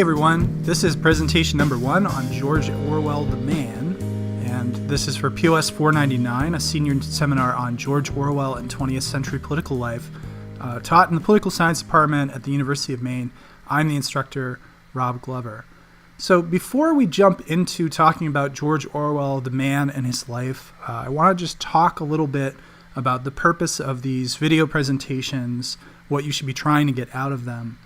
everyone, this is presentation number 1 on George Orwell, the Man, and this is for POS 499, a senior seminar on George Orwell and 20th century political life, taught in the political science department at the University of Maine. I'm the instructor, Rob Glover. So before we jump into talking about George Orwell, the man, and his life, I want to just talk a little bit about the purpose of these video presentations, what you should be trying to get out of them.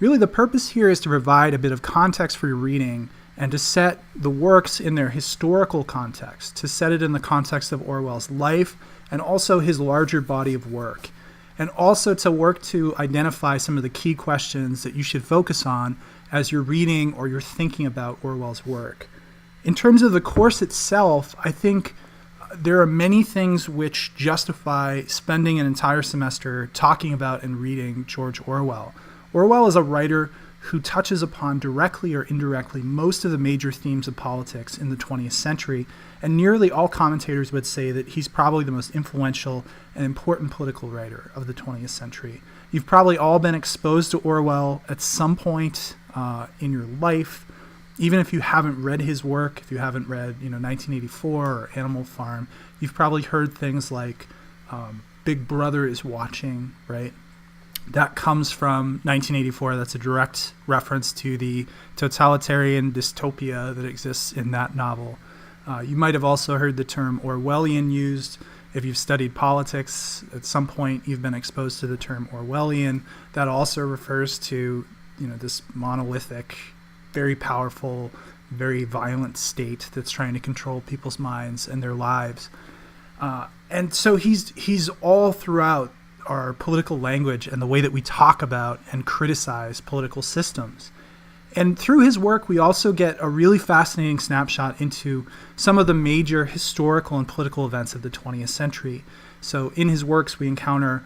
Really, the purpose here is to provide a bit of context for your reading and to set the works in their historical context, to set it in the context of Orwell's life and also his larger body of work, and also to work to identify some of the key questions that you should focus on as you're reading or you're thinking about Orwell's work. In terms of the course itself, I think there are many things which justify spending an entire semester talking about and reading George Orwell. Orwell is a writer who touches upon directly or indirectly most of the major themes of politics in the 20th century, and nearly all commentators would say that he's probably the most influential and important political writer of the 20th century. You've probably all been exposed to Orwell at some point in your life, even if you haven't read his work, if you haven't read 1984 or Animal Farm, you've probably heard things like Big Brother is watching, right? That comes from 1984. That's a direct reference to the totalitarian dystopia that exists in that novel. You might have also heard the term Orwellian used. If you've studied politics, at some point you've been exposed to the term Orwellian. That also refers to this monolithic, very powerful, very violent state that's trying to control people's minds and their lives. And so he's all throughout our political language and the way that we talk about and criticize political systems. And through his work, we also get a really fascinating snapshot into some of the major historical and political events of the 20th century. So in his works, we encounter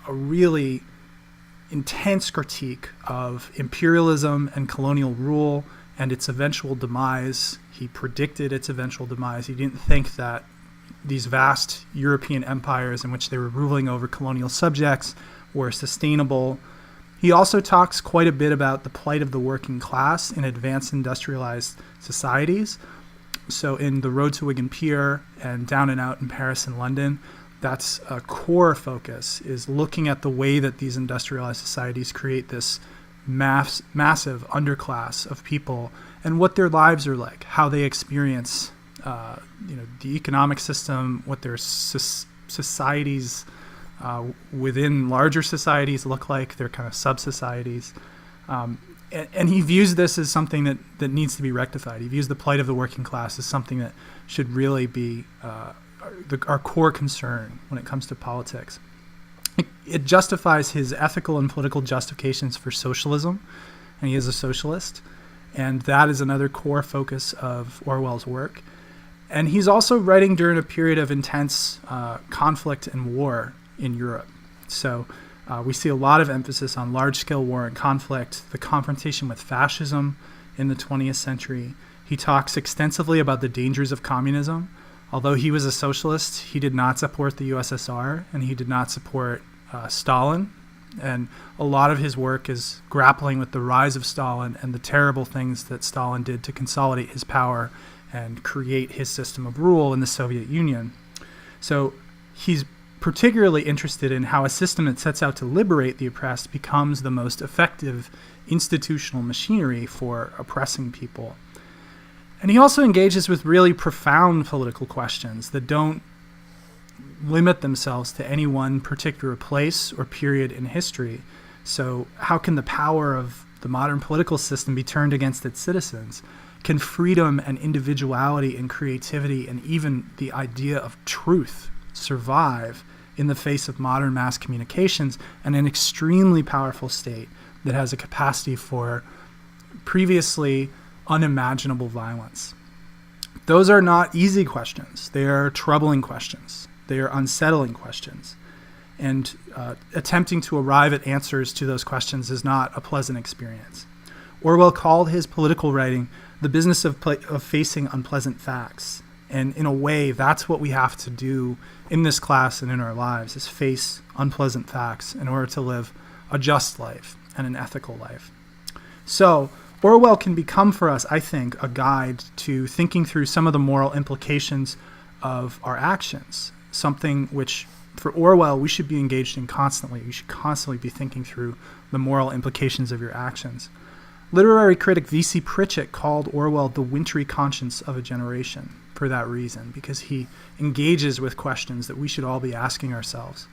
a really intense critique of imperialism and colonial rule and its eventual demise. He predicted its eventual demise. He didn't think that these vast European empires in which they were ruling over colonial subjects were sustainable. He also talks quite a bit about the plight of the working class in advanced industrialized societies. So in The Road to Wigan Pier and Down and Out in Paris and London, that's a core focus, is looking at the way that these industrialized societies create this massive underclass of people and what their lives are like, how they experience the economic system, what their societies within larger societies look like, their kind of sub-societies. And he views this as something that needs to be rectified. He views the plight of the working class as something that should really be our core concern when it comes to politics. It justifies his ethical and political justifications for socialism, and he is a socialist, and that is another core focus of Orwell's work. And he's also writing during a period of intense conflict and war in Europe. So we see a lot of emphasis on large-scale war and conflict, the confrontation with fascism in the 20th century. He talks extensively about the dangers of communism. Although he was a socialist, he did not support the USSR, and he did not support Stalin. And a lot of his work is grappling with the rise of Stalin and the terrible things that Stalin did to consolidate his power and create his system of rule in the Soviet Union. So he's particularly interested in how a system that sets out to liberate the oppressed becomes the most effective institutional machinery for oppressing people. And he also engages with really profound political questions that don't limit themselves to any one particular place or period in history. So how can the power of the modern political system be turned against its citizens? Can freedom and individuality and creativity and even the idea of truth survive in the face of modern mass communications and an extremely powerful state that has a capacity for previously unimaginable violence? Those are not easy questions. They are troubling questions. They are unsettling questions. And attempting to arrive at answers to those questions is not a pleasant experience. Orwell called his political writing the business of facing unpleasant facts. And in a way, that's what we have to do in this class and in our lives, is face unpleasant facts in order to live a just life and an ethical life. So Orwell can become for us, I think, a guide to thinking through some of the moral implications of our actions, something which for Orwell we should be engaged in constantly. You should constantly be thinking through the moral implications of your actions. Literary critic V.C. Pritchett called Orwell the wintry conscience of a generation for that reason, because he engages with questions that we should all be asking ourselves.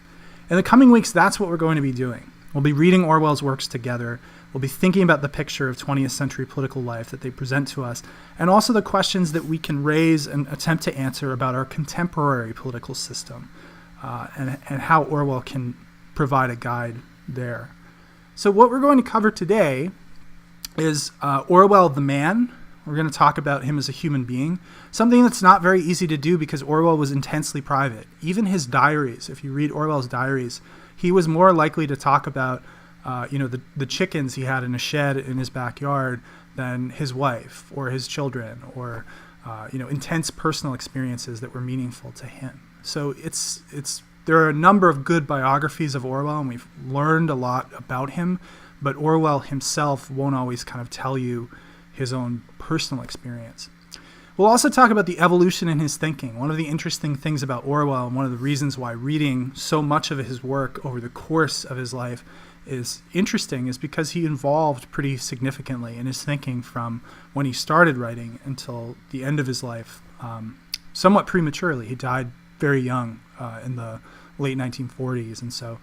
In the coming weeks, that's what we're going to be doing. We'll be reading Orwell's works together. We'll be thinking about the picture of 20th century political life that they present to us, and also the questions that we can raise and attempt to answer about our contemporary political system, and how Orwell can provide a guide there. So what we're going to cover today is Orwell the man. We're going to talk about him as a human being, something that's not very easy to do because Orwell was intensely private. Even his diaries, if you read Orwell's diaries, he was more likely to talk about the chickens he had in a shed in his backyard than his wife or his children, or intense personal experiences that were meaningful to him. So there are a number of good biographies of Orwell, and we've learned a lot about him, but Orwell himself won't always kind of tell you his own personal experience. We'll also talk about the evolution in his thinking. One of the interesting things about Orwell, and one of the reasons why reading so much of his work over the course of his life is interesting, is because he evolved pretty significantly in his thinking from when he started writing until the end of his life, somewhat prematurely. He died very young in the late 1940s, and so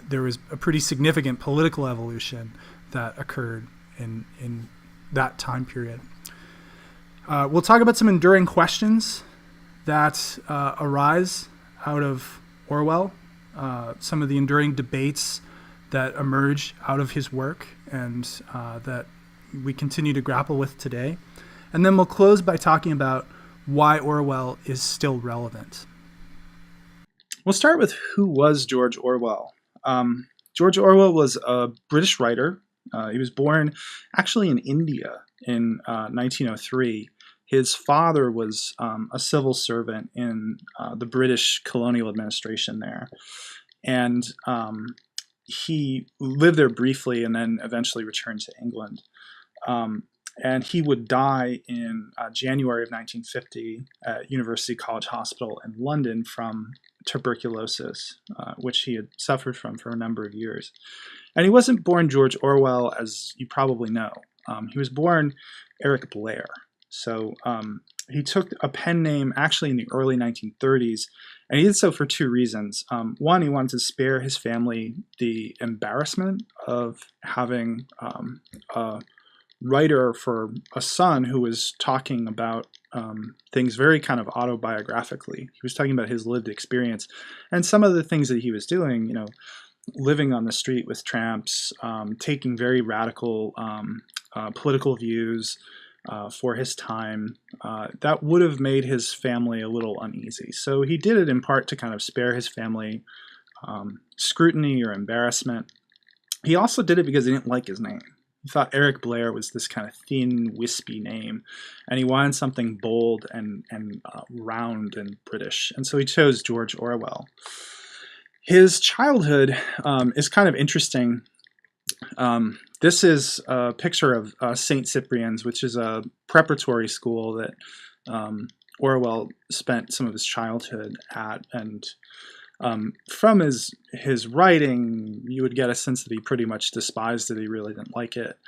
there was a pretty significant political evolution that occurred in that time period. We'll talk about some enduring questions that arise out of Orwell, some of the enduring debates that emerge out of his work and that we continue to grapple with today. And then we'll close by talking about why Orwell is still relevant. We'll start with who was George Orwell. George Orwell was a British writer. He was born actually in India in 1903. His father was a civil servant in the British colonial administration there. And he lived there briefly and then eventually returned to England. And he would die in January of 1950 at University College Hospital in London from tuberculosis, which he had suffered from for a number of years. And he wasn't born George Orwell, as you probably know. He was born Eric Blair. So he took a pen name actually in the early 1930s, and he did so for two reasons. One, he wanted to spare his family the embarrassment of having a writer for a son who was talking about things very kind of autobiographically. He was talking about his lived experience and some of the things that he was doing, living on the street with tramps, taking very radical political views for his time. That would have made his family a little uneasy. So he did it in part to kind of spare his family scrutiny or embarrassment. He also did it because he didn't like his name. He thought Eric Blair was this kind of thin, wispy name, and he wanted something bold and round and British. And so he chose George Orwell. His childhood is kind of interesting. This is a picture of St. Cyprian's, which is a preparatory school that Orwell spent some of his childhood at. And from his writing, you would get a sense that he pretty much despised it. He really didn't like it.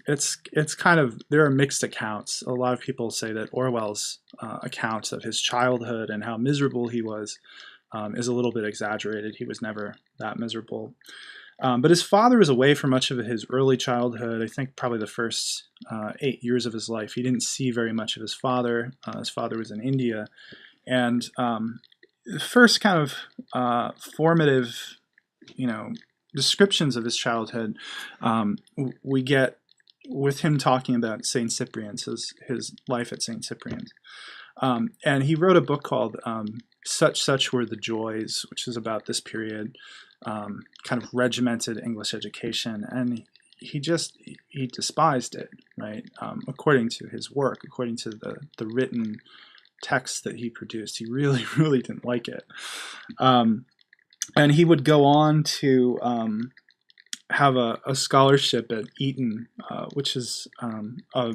It's kind of, there are mixed accounts. A lot of people say that Orwell's accounts of his childhood and how miserable he was is a little bit exaggerated. He was never that miserable. But his father was away for much of his early childhood. I think probably the first 8 years of his life. He didn't see very much of his father. His father was in India. And the first kind of formative, descriptions of his childhood we get with him talking about St. Cyprian's, his life at St. Cyprian's. And he wrote a book called Such Were the Joys, which is about this period, kind of regimented English education. And he despised it, right? According to his work, according to the written text that he produced, he really, really didn't like it. And he would go on to have a scholarship at Eton, which is a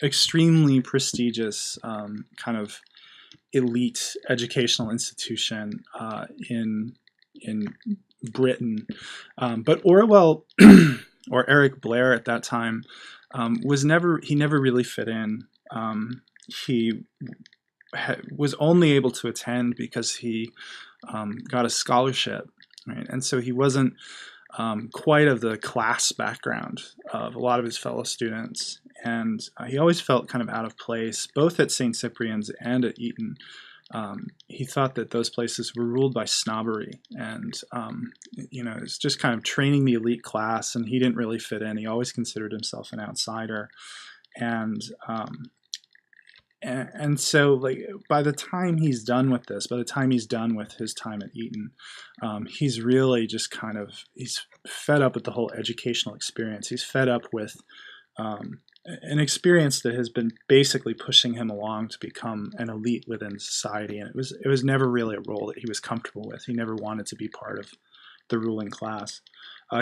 extremely prestigious kind of elite educational institution in Britain. But Orwell or Eric Blair at that time he never really fit in. He was only able to attend because he got a scholarship, right? And so he wasn't quite of the class background of a lot of his fellow students. And he always felt kind of out of place, both at St. Cyprian's and at Eton. He thought that those places were ruled by snobbery, and it's just kind of training the elite class, and he didn't really fit in. He always considered himself an outsider, and so, like, by the time he's done with this, by the time he's done with his time at Eton, he's really just he's fed up with the whole educational experience. He's fed up with an experience that has been basically pushing him along to become an elite within society, and it was never really a role that he was comfortable with. He never wanted to be part of the ruling class.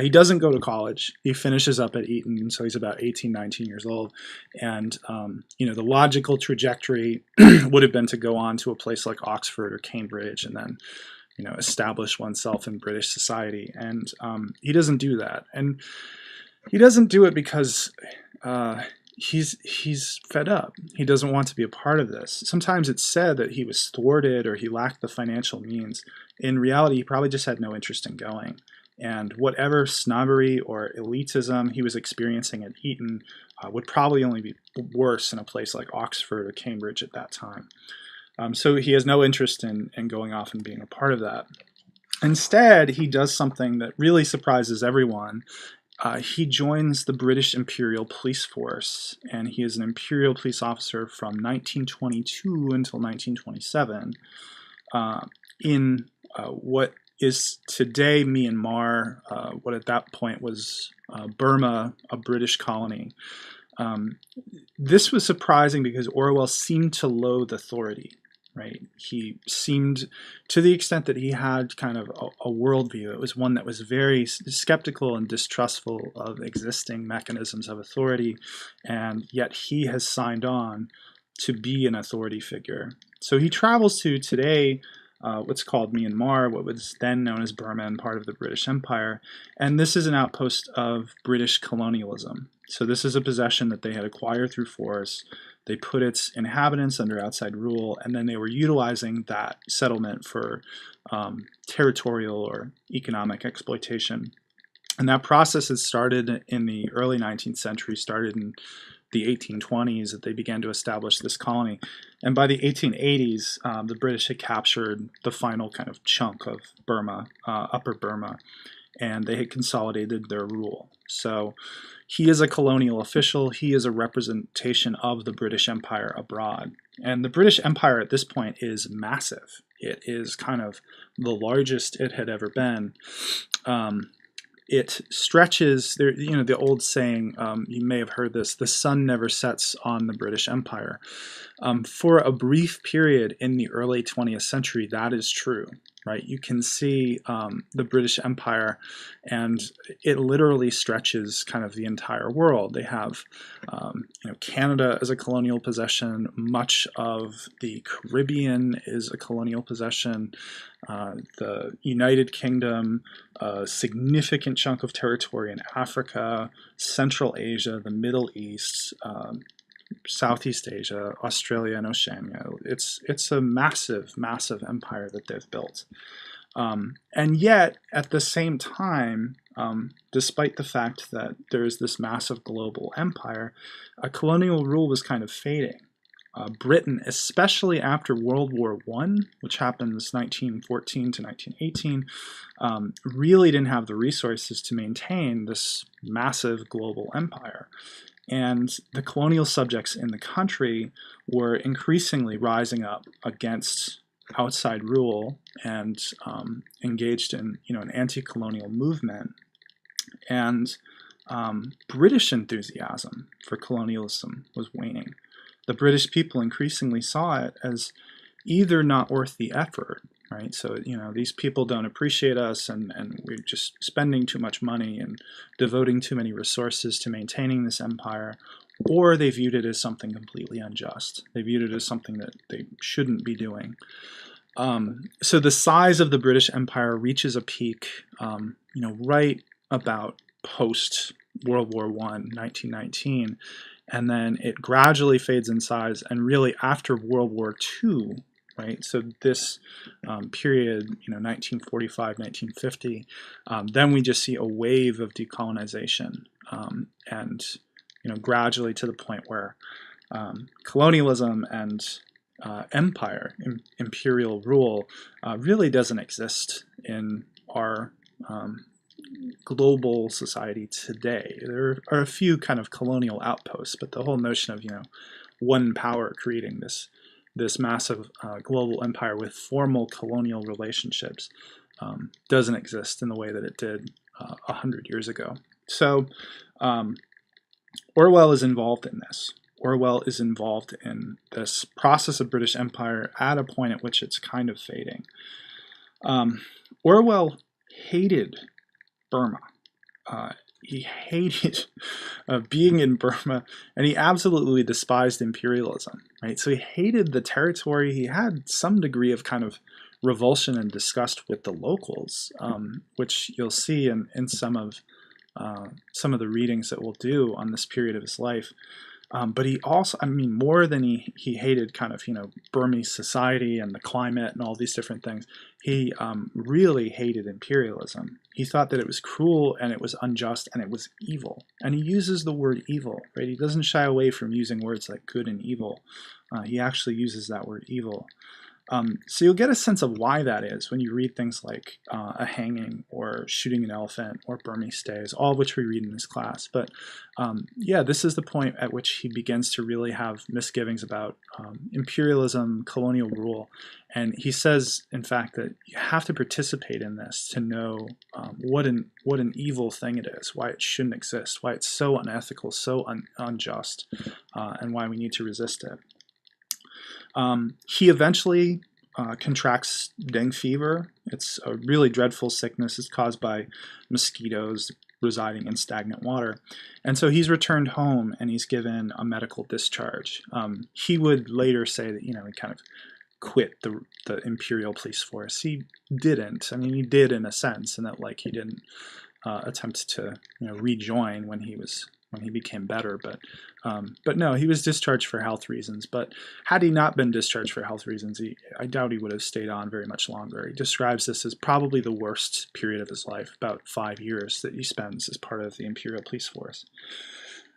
He doesn't go to college. He finishes up at Eton, so he's about 18, 19 years old. And, the logical trajectory would have been to go on to a place like Oxford or Cambridge and then, establish oneself in British society. And he doesn't do that. And he doesn't do it because he's fed up. He doesn't want to be a part of this. Sometimes it's said that he was thwarted or he lacked the financial means. In reality, he probably just had no interest in going. And whatever snobbery or elitism he was experiencing at Eton would probably only be worse in a place like Oxford or Cambridge at that time. So he has no interest in going off and being a part of that. Instead, he does something that really surprises everyone. He joins the British Imperial Police Force, and he is an Imperial Police officer from 1922 until 1927 in what is today Myanmar, what at that point was Burma, a British colony. This was surprising because Orwell seemed to loathe authority, right? He seemed, to the extent that he had kind of a worldview, it was one that was very skeptical and distrustful of existing mechanisms of authority, and yet he has signed on to be an authority figure. So he travels to today what's called Myanmar, what was then known as Burma and part of the British Empire. And this is an outpost of British colonialism. So this is a possession that they had acquired through force. They put its inhabitants under outside rule, and then they were utilizing that settlement for territorial or economic exploitation. And that process had started in the early 19th century, started in the 1820s, that they began to establish this colony. And by the 1880s, the British had captured the final kind of chunk of Burma, Upper Burma, and they had consolidated their rule. So he is a colonial official. He is a representation of the British Empire abroad. And the British Empire at this point is massive. It is kind of the largest it had ever been. It stretches, the old saying, you may have heard this, the sun never sets on the British Empire. For a brief period in the early 20th century, that is true, right? You can see the British Empire, and it literally stretches kind of the entire world. They have Canada as a colonial possession. Much of the Caribbean is a colonial possession. The United Kingdom, a significant chunk of territory in Africa, Central Asia, the Middle East, Southeast Asia, Australia, and Oceania. It's a massive, massive empire that they've built. And yet, at the same time, despite the fact that there's this massive global empire, colonial rule was kind of fading. Britain, especially after World War I, which happens 1914 to 1918, really didn't have the resources to maintain this massive global empire. And the colonial subjects in the country were increasingly rising up against outside rule and engaged in an anti-colonial movement. And British enthusiasm for colonialism was waning. The British people increasingly saw it as either not worth the effort, right? So, these people don't appreciate us, and we're just spending too much money and devoting too many resources to maintaining this empire. Or they viewed it as something completely unjust. They viewed it as something that they shouldn't be doing. So the size of the British Empire reaches a peak, right about post World War I, 1919, and then it gradually fades in size. And really after World War II, right? So this period, 1945, 1950, then we just see a wave of decolonization, and gradually to the point where colonialism and empire, imperial rule, really doesn't exist in our global society today. There are a few kind of colonial outposts, but the whole notion of one power creating this massive global empire with formal colonial relationships doesn't exist in the way that it did 100 years ago. So Orwell is involved in this. Orwell is involved in this process of British Empire at a point at which it's kind of fading. Orwell hated Burma. He hated being in Burma, and he absolutely despised imperialism, right? So he hated the territory. He had some degree of kind of revulsion and disgust with the locals, which you'll see in some of the readings that we'll do on this period of his life. But he also, more than he hated kind of, Burmese society and the climate and all these different things, he really hated imperialism. He thought that it was cruel and it was unjust and it was evil. And he uses the word evil, right? He doesn't shy away from using words like good and evil. He actually uses that word evil. So you'll get a sense of why that is when you read things like a hanging or shooting an elephant or Burmese stays, all of which we read in this class. But this is the point at which he begins to really have misgivings about imperialism, colonial rule. And he says, in fact, that you have to participate in this to know what an evil thing it is, why it shouldn't exist, why it's so unethical, so unjust, and why we need to resist it. He eventually contracts dengue fever. It's a really dreadful sickness. It's caused by mosquitoes residing in stagnant water. And so he's returned home and he's given a medical discharge. He would later say that, he kind of quit the Imperial Police Force. He didn't. He did in a sense, and that he didn't attempt to rejoin when he became better, but no, he was discharged for health reasons. But had he not been discharged for health reasons, I doubt he would have stayed on very much longer. He describes this as probably the worst period of his life, about 5 years that he spends as part of the Imperial Police Force.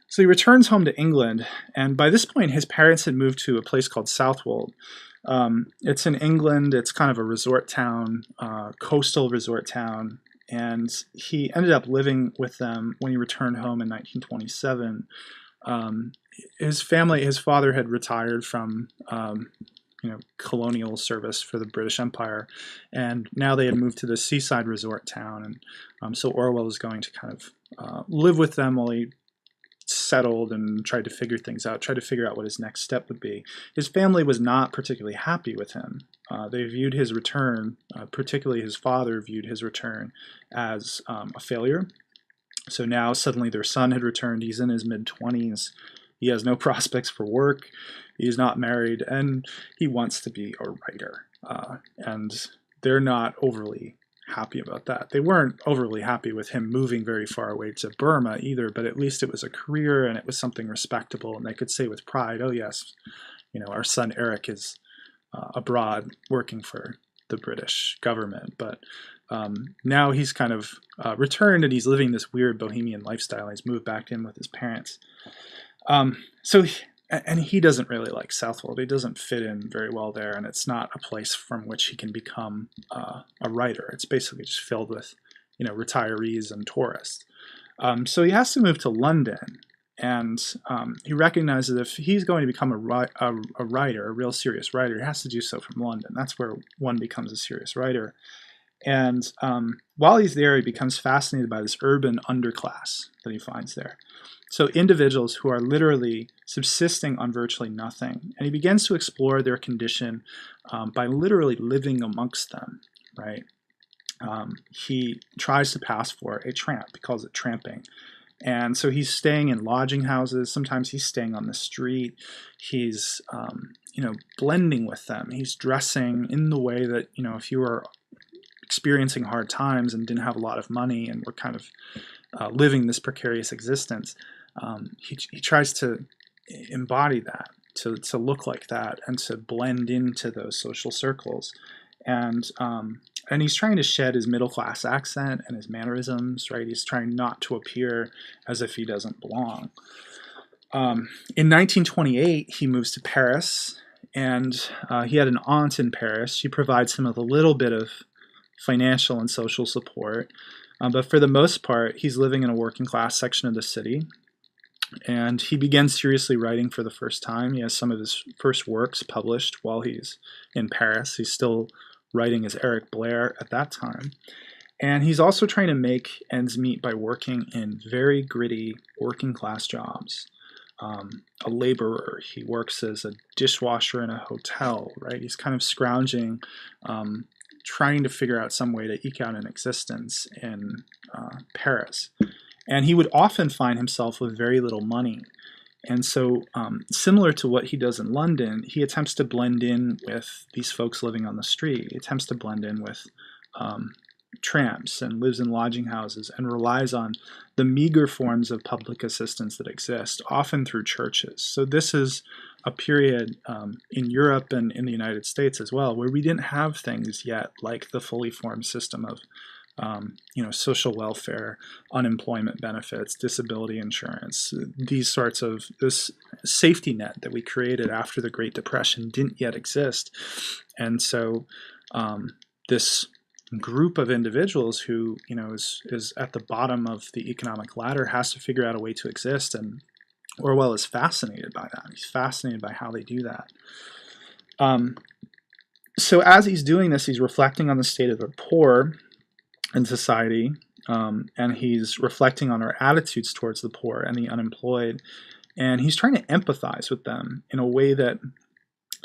So he returns home to England, and by this point his parents had moved to a place called Southwold. It's in England. It's kind of a resort town, coastal resort town. And he ended up living with them when he returned home in 1927. His father had retired from, colonial service for the British Empire, and now they had moved to the seaside resort town. And so Orwell was going to kind of live with them while he settled and tried to figure things out, tried to figure out what his next step would be. His family was not particularly happy with him. They viewed his return, particularly his father viewed his return as a failure. So now suddenly their son had returned. He's in his mid-20s. He has no prospects for work. He's not married, and he wants to be a writer. And they're not overly happy about that. They weren't overly happy with him moving very far away to Burma either, but at least it was a career and it was something respectable, and they could say with pride, oh yes, our son Eric is abroad working for the British government. But now he's kind of returned and he's living this weird bohemian lifestyle. He's moved back in with his parents. And he doesn't really like Southwold. He doesn't fit in very well there, and it's not a place from which he can become a writer. It's basically just filled with, retirees and tourists. So he has to move to London, and he recognizes that if he's going to become a writer, a real serious writer, he has to do so from London. That's where one becomes a serious writer. And while he's there, he becomes fascinated by this urban underclass that he finds there. So individuals who are literally subsisting on virtually nothing. And he begins to explore their condition by literally living amongst them, right? He tries to pass for a tramp. He calls it tramping. And so he's staying in lodging houses. Sometimes he's staying on the street. He's, blending with them. He's dressing in the way that, if you were experiencing hard times and didn't have a lot of money and were kind of living this precarious existence, he tries to embody that, to look like that, and to blend into those social circles. And he's trying to shed his middle-class accent and his mannerisms, right? He's trying not to appear as if he doesn't belong. In 1928, he moves to Paris, and he had an aunt in Paris. She provides him with a little bit of financial and social support. But for the most part, he's living in a working-class section of the city. And he begins seriously writing for the first time. He has some of his first works published while he's in Paris. He's still writing as Eric Blair at that time. And he's also trying to make ends meet by working in very gritty working class jobs. A laborer. He works as a dishwasher in a hotel, right? He's kind of scrounging, trying to figure out some way to eke out an existence in Paris. And he would often find himself with very little money. And so, similar to what he does in London, he attempts to blend in with these folks living on the street. He attempts to blend in with tramps and lives in lodging houses and relies on the meager forms of public assistance that exist, often through churches. So this is a period in Europe and in the United States as well, where we didn't have things yet like the fully formed system of social welfare, unemployment benefits, disability insurance. These sorts of, this safety net that we created after the Great Depression didn't yet exist. And so this group of individuals who, is at the bottom of the economic ladder has to figure out a way to exist. And Orwell is fascinated by that. He's fascinated by how they do that. So as he's doing this, he's reflecting on the state of the poor in society, and he's reflecting on our attitudes towards the poor and the unemployed, and he's trying to empathize with them in a way that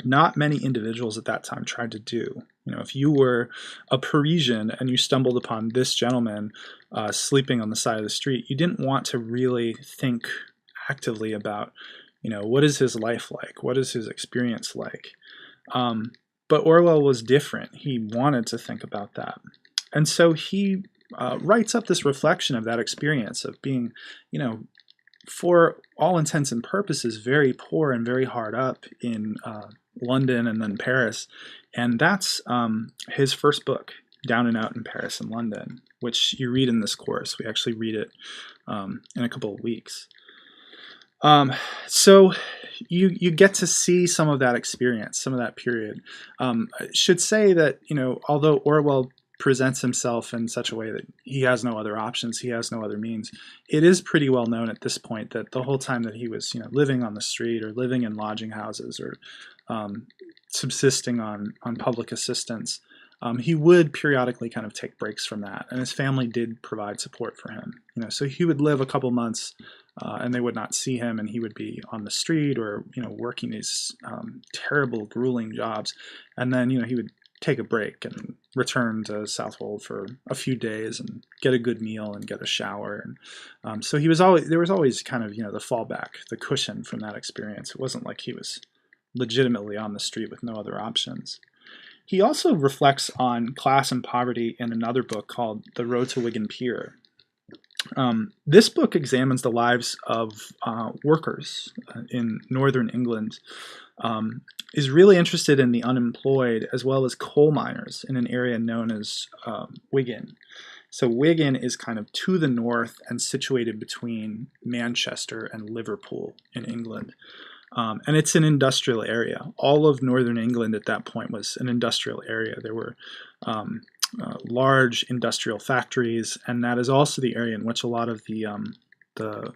not many individuals at that time tried to do. If you were a Parisian and you stumbled upon this gentleman sleeping on the side of the street, you didn't want to really think actively about, what is his life like? What is his experience like? But Orwell was different. He wanted to think about that. And so he writes up this reflection of that experience of being, for all intents and purposes, very poor and very hard up in London and then Paris. And that's his first book, Down and Out in Paris and London, which you read in this course. We actually read it in a couple of weeks. So you get to see some of that experience, some of that period. I should say that, although Orwell presents himself in such a way that he has no other options, he has no other means, it is pretty well known at this point that the whole time that he was, living on the street or living in lodging houses or subsisting on public assistance, he would periodically kind of take breaks from that, and his family did provide support for him. So he would live a couple months, and they would not see him, and he would be on the street or working these terrible, grueling jobs, and then he would take a break and return to Southwold for a few days and get a good meal and get a shower. And so there was always kind of the fallback, the cushion from that experience. It wasn't like he was legitimately on the street with no other options. He also reflects on class and poverty in another book called The Road to Wigan Pier. This book examines the lives of workers in northern England, is really interested in the unemployed as well as coal miners in an area known as Wigan. So Wigan is kind of to the north and situated between Manchester and Liverpool in England. And it's an industrial area. All of northern England at that point was an industrial area. There were large industrial factories, and that is also the area in which a lot of the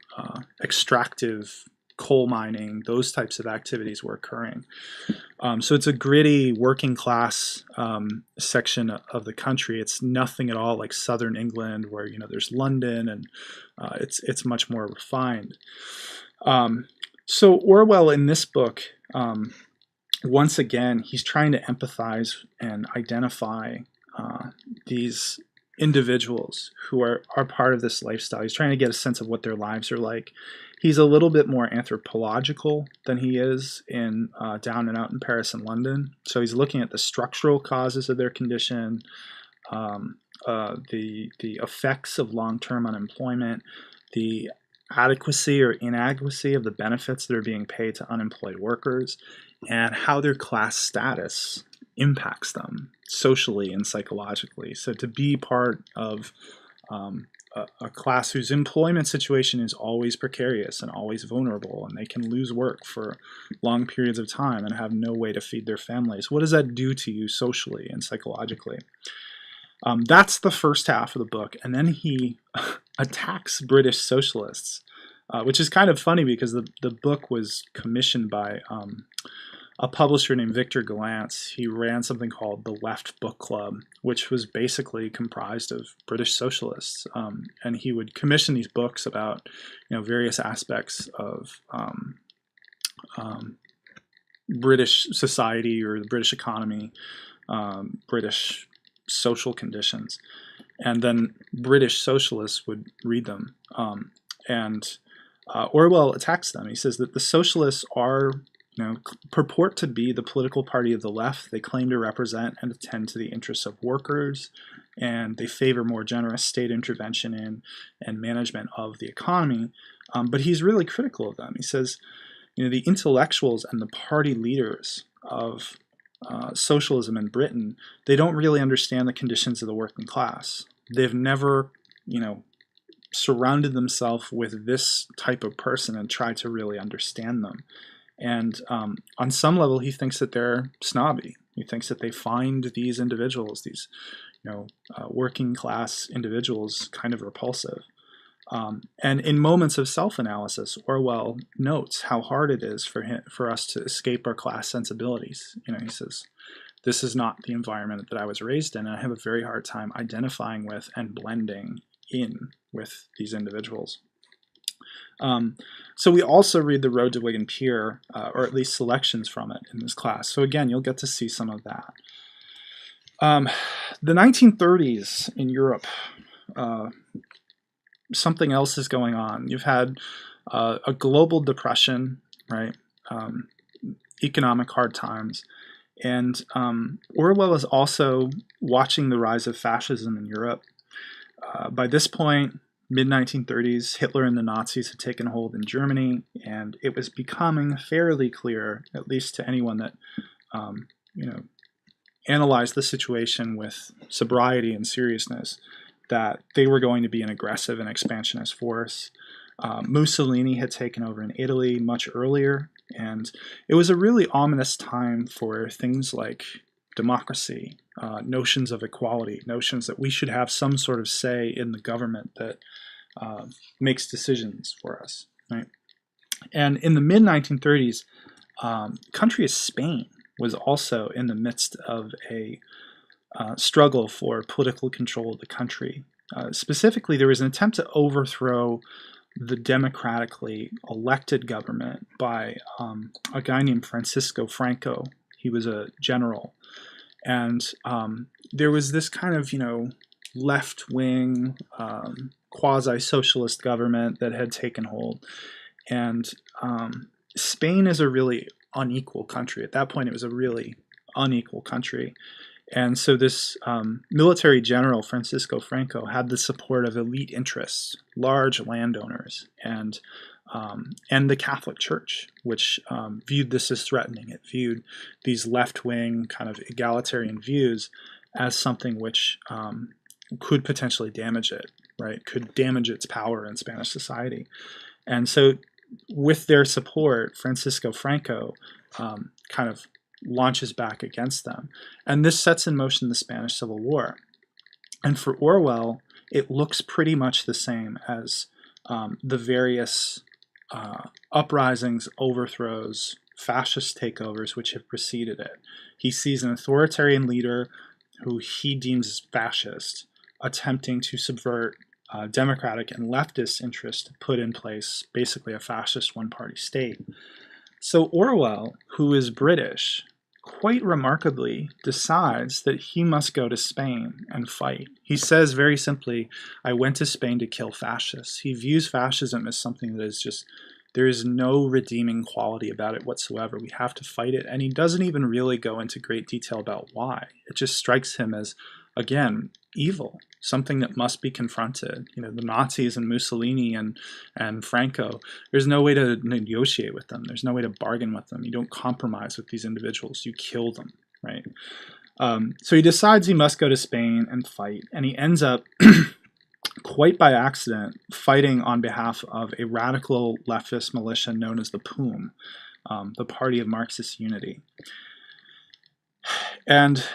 extractive coal mining, those types of activities were occurring. So it's a gritty working class section of the country. It's nothing at all like southern England, where there's London, and it's much more refined. So Orwell in this book, once again, he's trying to empathize and identify these individuals who are part of this lifestyle. He's trying to get a sense of what their lives are like. He's a little bit more anthropological than he is in Down and Out in Paris and London. So he's looking at the structural causes of their condition, the effects of long-term unemployment, the adequacy or inadequacy of the benefits that are being paid to unemployed workers, and how their class status impacts them socially and psychologically. So to be part of a class whose employment situation is always precarious and always vulnerable, and they can lose work for long periods of time and have no way to feed their families, what does that do to you socially and psychologically? That's the first half of the book, and then he attacks British socialists, which is kind of funny because the book was commissioned by a publisher named Victor Gollancz. He ran something called the Left Book Club, which was basically comprised of British socialists, and he would commission these books about various aspects of British society or the British economy, British social conditions, and then British socialists would read them. Orwell attacks them. He says that the socialists purport to be the political party of the left. They claim to represent and attend to the interests of workers, and they favor more generous state intervention in and management of the economy. But he's really critical of them. He says, the intellectuals and the party leaders of socialism in Britain, they don't really understand the conditions of the working class. They've never, surrounded themselves with this type of person and tried to really understand them. And on some level, he thinks that they're snobby. He thinks that they find these individuals, these working class individuals, kind of repulsive. And in moments of self-analysis, Orwell notes how hard it is for us to escape our class sensibilities. He says, this is not the environment that I was raised in, and I have a very hard time identifying with and blending in with these individuals. So we also read The Road to Wigan Pier, or at least selections from it in this class. So again, you'll get to see some of that. The 1930s in Europe, something else is going on. You've had a global depression, right? Economic hard times. And Orwell is also watching the rise of fascism in Europe. By this point, mid-1930s, Hitler and the Nazis had taken hold in Germany, and it was becoming fairly clear, at least to anyone that, analyzed the situation with sobriety and seriousness, that they were going to be an aggressive and expansionist force. Mussolini had taken over in Italy much earlier, and it was a really ominous time for things like democracy, notions of equality, notions that we should have some sort of say in the government that makes decisions for us, right? And in the mid-1930s, country of Spain was also in the midst of a struggle for political control of the country. Specifically, there was an attempt to overthrow the democratically elected government by a guy named Francisco Franco. He was a general. And there was this kind of, left-wing, quasi-socialist government that had taken hold. And Spain is a really unequal country. At that point, it was a really unequal country. And so this military general, Francisco Franco, had the support of elite interests, large landowners, and the Catholic Church, which viewed this as threatening. It viewed these left-wing kind of egalitarian views as something which could potentially damage it, right? Could damage its power in Spanish society. And so with their support, Francisco Franco kind of launches back against them. And this sets in motion the Spanish Civil War. And for Orwell, it looks pretty much the same as the various uprisings, overthrows, fascist takeovers which have preceded it. He sees an authoritarian leader who he deems as fascist attempting to subvert democratic and leftist interests to put in place basically a fascist one-party state. So Orwell, who is British, quite remarkably decides that he must go to Spain and fight. He says very simply, I went to Spain to kill fascists. He views fascism as something that is just, there is no redeeming quality about it whatsoever. We have to fight it. And he doesn't even really go into great detail about why. It just strikes him as, again, evil, something that must be confronted. You know, the Nazis and Mussolini and Franco, there's no way to negotiate with them. There's no way to bargain with them. You don't compromise with these individuals. You kill them, right? So he decides he must go to Spain and fight, and he ends up, quite by accident, fighting on behalf of a radical leftist militia known as the POUM, the Party of Marxist Unity. And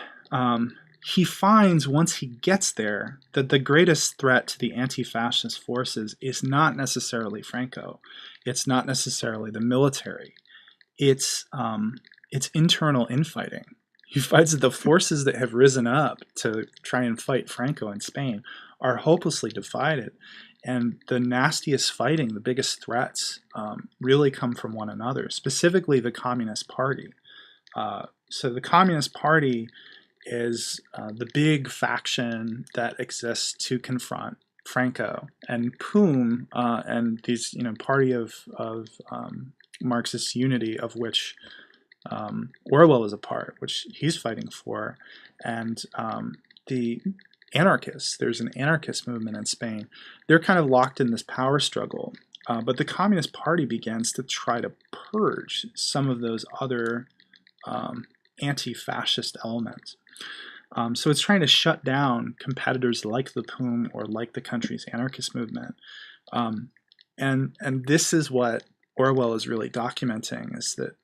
he finds once he gets there that the greatest threat to the anti-fascist forces is not necessarily Franco. It's not necessarily the military. It's internal infighting. He finds that the forces that have risen up to try and fight Franco in Spain are hopelessly divided. And the nastiest fighting, the biggest threats, really come from one another, specifically the Communist Party. So the Communist Party is the big faction that exists to confront Franco, and POUM and these, Party of Marxist Unity, of which Orwell is a part, which he's fighting for, and the anarchists. There's an anarchist movement in Spain. They're kind of locked in this power struggle, but the Communist Party begins to try to purge some of those other anti-fascist elements. So it's trying to shut down competitors like the POUM or like the country's anarchist movement. And this is what Orwell is really documenting, is that,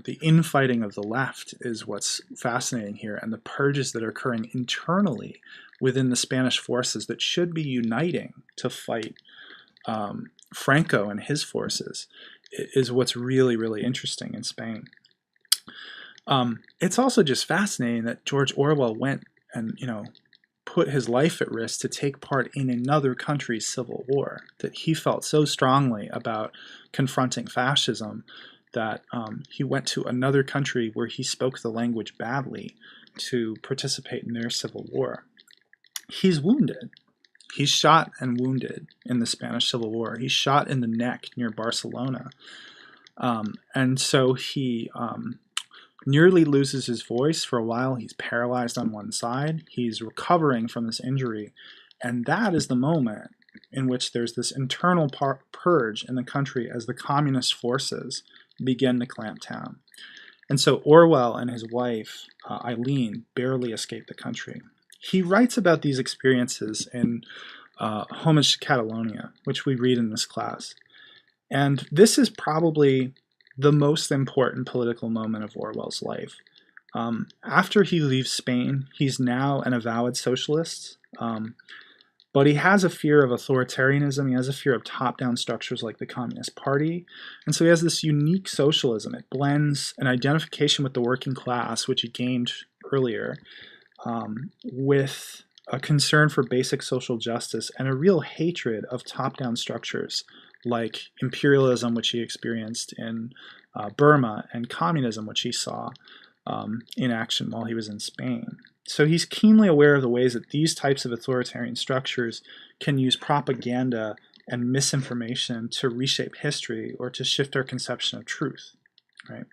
the infighting of the left is what's fascinating here, and the purges that are occurring internally within the Spanish forces that should be uniting to fight Franco and his forces is what's really, really interesting in Spain. It's also just fascinating that George Orwell went and, put his life at risk to take part in another country's civil war, that he felt so strongly about confronting fascism that he went to another country where he spoke the language badly to participate in their civil war. He's wounded. He's shot and wounded in the Spanish Civil War. He's shot in the neck near Barcelona. And so he nearly loses his voice for a while. He's paralyzed on one side. He's recovering from this injury. And that is the moment in which there's this internal purge in the country as the communist forces begin to clamp down. And so Orwell and his wife, Eileen, barely escape the country. He writes about these experiences in Homage to Catalonia, which we read in this class. And this is probably the most important political moment of Orwell's life. After he leaves Spain, he's now an avowed socialist, but he has a fear of authoritarianism. He has a fear of top-down structures like the Communist Party. And so he has this unique socialism. It blends an identification with the working class, which he gained earlier, with a concern for basic social justice and a real hatred of top-down structures like imperialism, which he experienced in Burma, and communism, which he saw in action while he was in Spain. So he's keenly aware of the ways that these types of authoritarian structures can use propaganda and misinformation to reshape history or to shift our conception of truth. Right?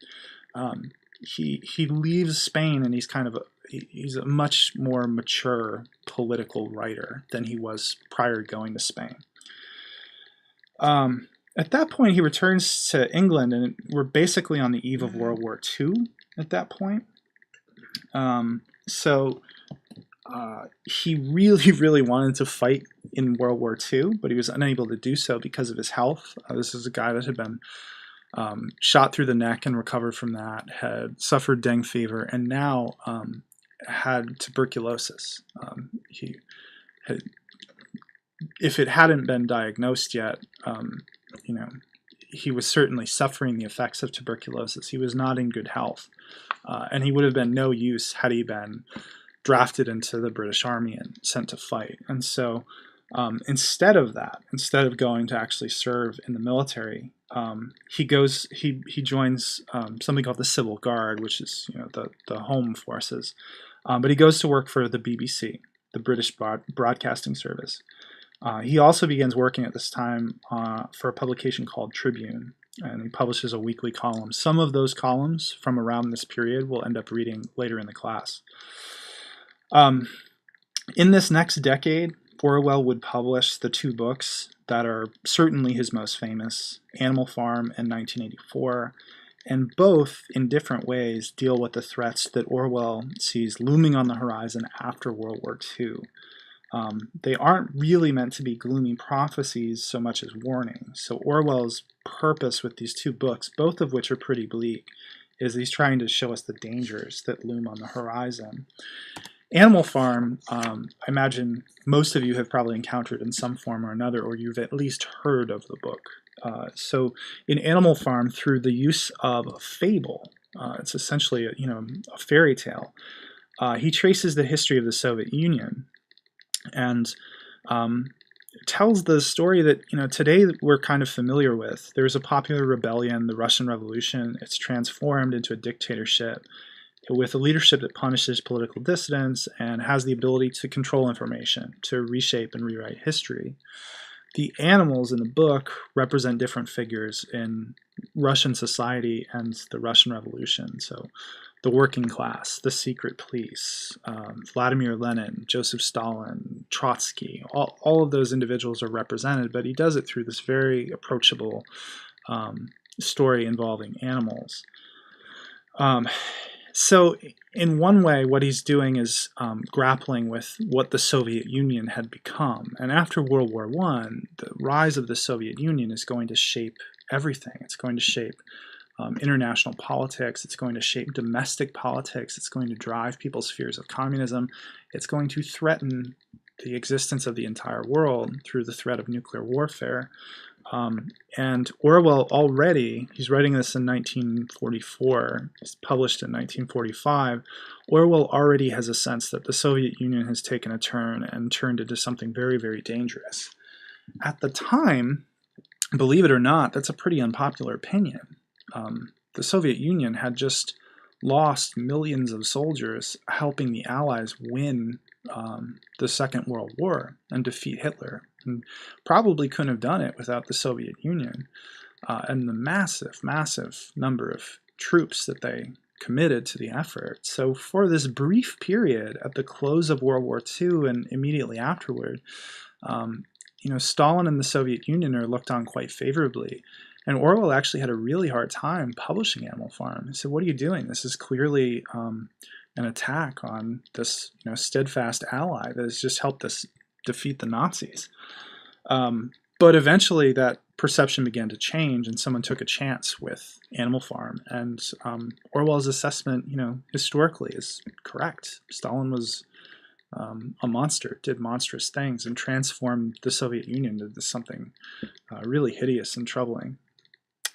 He leaves Spain, and he's a much more mature political writer than he was prior to going to Spain. At that point, he returns to England, and we're basically on the eve of World War II at that point. So he really, really wanted to fight in World War II, but he was unable to do so because of his health. This is a guy that had been shot through the neck and recovered from that, had suffered dengue fever, and now had tuberculosis. He had, if it hadn't been diagnosed yet, he was certainly suffering the effects of tuberculosis. He was not in good health, and he would have been no use had he been drafted into the British Army and sent to fight. And so instead of going to actually serve in the military, he joins something called the Civil Guard, which is the home forces. But he goes to work for the BBC, the British Broadcasting Service. He also begins working at this time for a publication called Tribune, and he publishes a weekly column. Some of those columns from around this period we'll end up reading later in the class. In this next decade, Orwell would publish the two books that are certainly his most famous, Animal Farm and 1984, and both, in different ways, deal with the threats that Orwell sees looming on the horizon after World War II. They aren't really meant to be gloomy prophecies so much as warnings. So Orwell's purpose with these two books, both of which are pretty bleak, is he's trying to show us the dangers that loom on the horizon. Animal Farm, I imagine most of you have probably encountered in some form or another, or you've at least heard of the book. So in Animal Farm, through the use of a fable, it's essentially a fairy tale, he traces the history of the Soviet Union and tells the story that today we're kind of familiar with. There's a popular rebellion, the Russian Revolution. It's transformed into a dictatorship with a leadership that punishes political dissidents and has the ability to control information, to reshape and rewrite history. The animals in the book represent different figures in Russian society and the Russian Revolution. So the working class, the secret police, Vladimir Lenin, Joseph Stalin, Trotsky, all of those individuals are represented, but he does it through this very approachable story involving animals. So in one way, what he's doing is grappling with what the Soviet Union had become. And after World War I, the rise of the Soviet Union is going to shape everything. It's going to shape international politics. It's going to shape domestic politics. It's going to drive people's fears of communism. It's going to threaten the existence of the entire world through the threat of nuclear warfare. And Orwell already, he's writing this in 1944, it's published in 1945, Orwell already has a sense that the Soviet Union has taken a turn and turned into something very, very dangerous. At the time, believe it or not, that's a pretty unpopular opinion. The Soviet Union had just lost millions of soldiers helping the Allies win the Second World War and defeat Hitler, and probably couldn't have done it without the Soviet Union and the massive, massive number of troops that they committed to the effort. So for this brief period at the close of World War II and immediately afterward, Stalin and the Soviet Union are looked on quite favorably. And Orwell actually had a really hard time publishing Animal Farm. He said, "What are you doing? This is clearly an attack on this steadfast ally that has just helped us defeat the Nazis." But eventually that perception began to change, and someone took a chance with Animal Farm. And Orwell's assessment, historically is correct. Stalin was a monster, did monstrous things, and transformed the Soviet Union into something really hideous and troubling.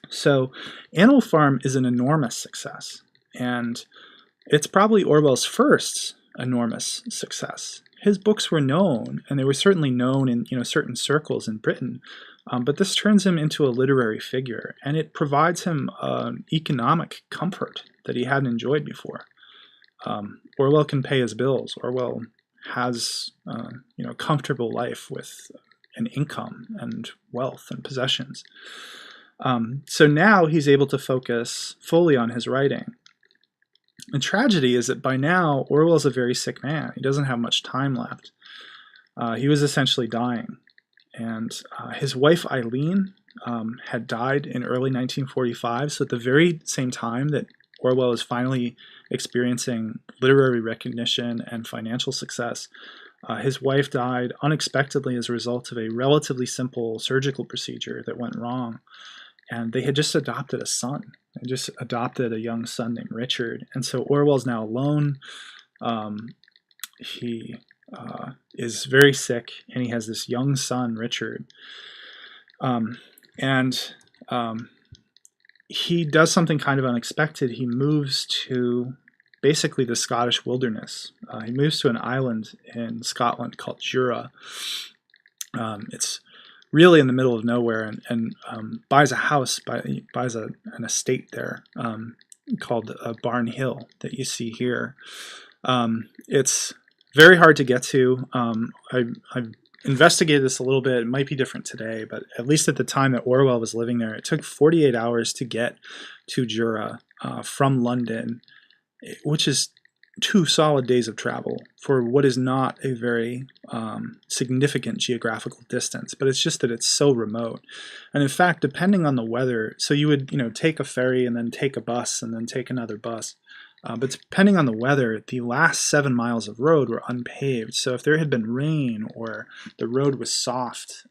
So Animal Farm is an enormous success, and it's probably Orwell's first enormous success. His books were known, and they were certainly known in certain circles in Britain, but this turns him into a literary figure, and it provides him economic comfort that he hadn't enjoyed before. Orwell can pay his bills. Orwell has a comfortable life with an income and wealth and possessions. So now he's able to focus fully on his writing. The tragedy is that by now, Orwell's a very sick man. He doesn't have much time left. He was essentially dying. And his wife, Eileen, had died in early 1945. So at the very same time that Orwell is finally experiencing literary recognition and financial success, his wife died unexpectedly as a result of a relatively simple surgical procedure that went wrong. And they had just adopted a son. They just adopted a young son named Richard. And so Orwell's now alone. He is very sick, and he has this young son, Richard. And he does something kind of unexpected. He moves to basically the Scottish wilderness. He moves to an island in Scotland called Jura. It's really in the middle of nowhere, and buys a house, buys an estate there called Barn Hill that you see here. It's very hard to get to. I've investigated this a little bit. It might be different today, but at least at the time that Orwell was living there, it took 48 hours to get to Jura from London, which is 2 solid days of travel for what is not a very significant geographical distance, but it's just that it's so remote. And in fact, depending on the weather, so you would take a ferry and then take a bus and then take another bus. But depending on the weather, the last 7 miles of road were unpaved. So if there had been rain or the road was soft,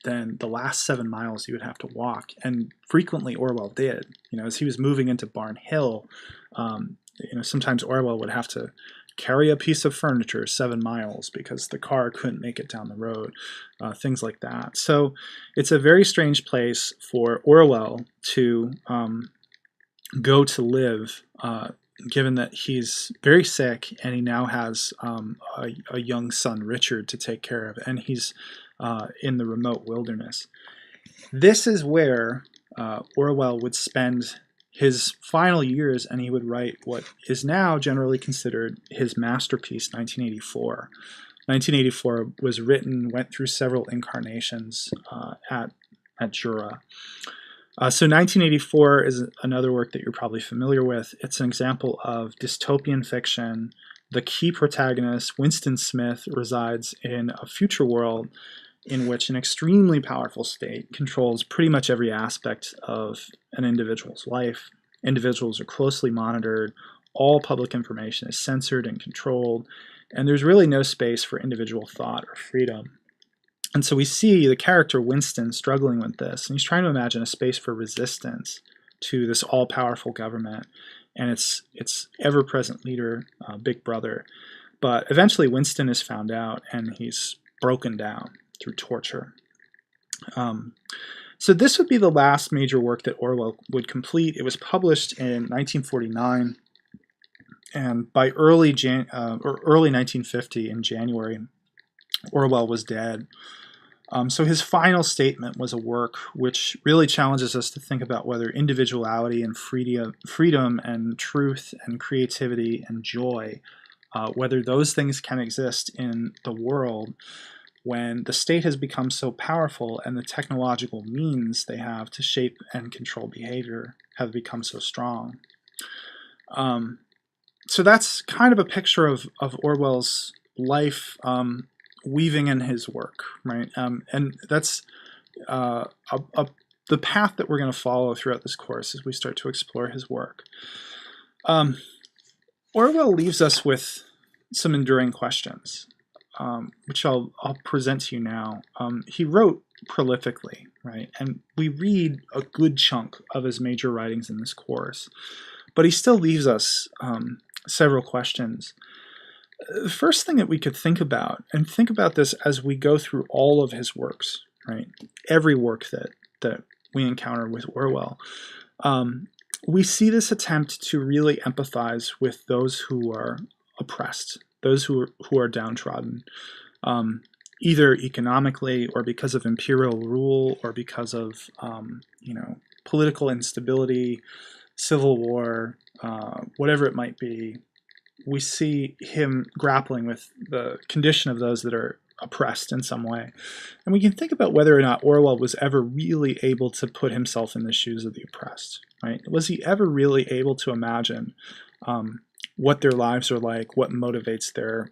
then the last 7 miles you would have to walk. And frequently Orwell did. As he was moving into Barn Hill, sometimes Orwell would have to carry a piece of furniture 7 miles because the car couldn't make it down the road, things like that. So it's a very strange place for Orwell to go to live, given that he's very sick and he now has a young son, Richard, to take care of, and he's in the remote wilderness. This is where Orwell would spend his final years, and he would write what is now generally considered his masterpiece, 1984. 1984 was written, went through several incarnations at Jura. So 1984 is another work that you're probably familiar with. It's an example of dystopian fiction. The key protagonist, Winston Smith, resides in a future world in which an extremely powerful state controls pretty much every aspect of an individual's life. Individuals are closely monitored. All public information is censored and controlled, and there's really no space for individual thought or freedom. And so we see the character Winston struggling with this, and he's trying to imagine a space for resistance to this all-powerful government and its ever-present leader, Big Brother. But eventually Winston is found out, and he's broken down through torture. So this would be the last major work that Orwell would complete. It was published in 1949, and by early 1950, in January, Orwell was dead. So his final statement was a work which really challenges us to think about whether individuality and freedom and truth and creativity and joy, whether those things can exist in the world when the state has become so powerful and the technological means they have to shape and control behavior have become so strong. So that's kind of a picture of Orwell's life, weaving in his work, right? And that's the path that we're going to follow throughout this course as we start to explore his work. Orwell leaves us with some enduring questions, which I'll present to you now. He wrote prolifically, right? And we read a good chunk of his major writings in this course, but he still leaves us several questions. The first thing that we could think about, and think about this as we go through all of his works, right? Every work that we encounter with Orwell, we see this attempt to really empathize with those who are oppressed, those who are downtrodden, either economically or because of imperial rule or because of political instability, civil war, whatever it might be. We see him grappling with the condition of those that are oppressed in some way. And we can think about whether or not Orwell was ever really able to put himself in the shoes of the oppressed, right? Was he ever really able to imagine what their lives are like, what motivates their,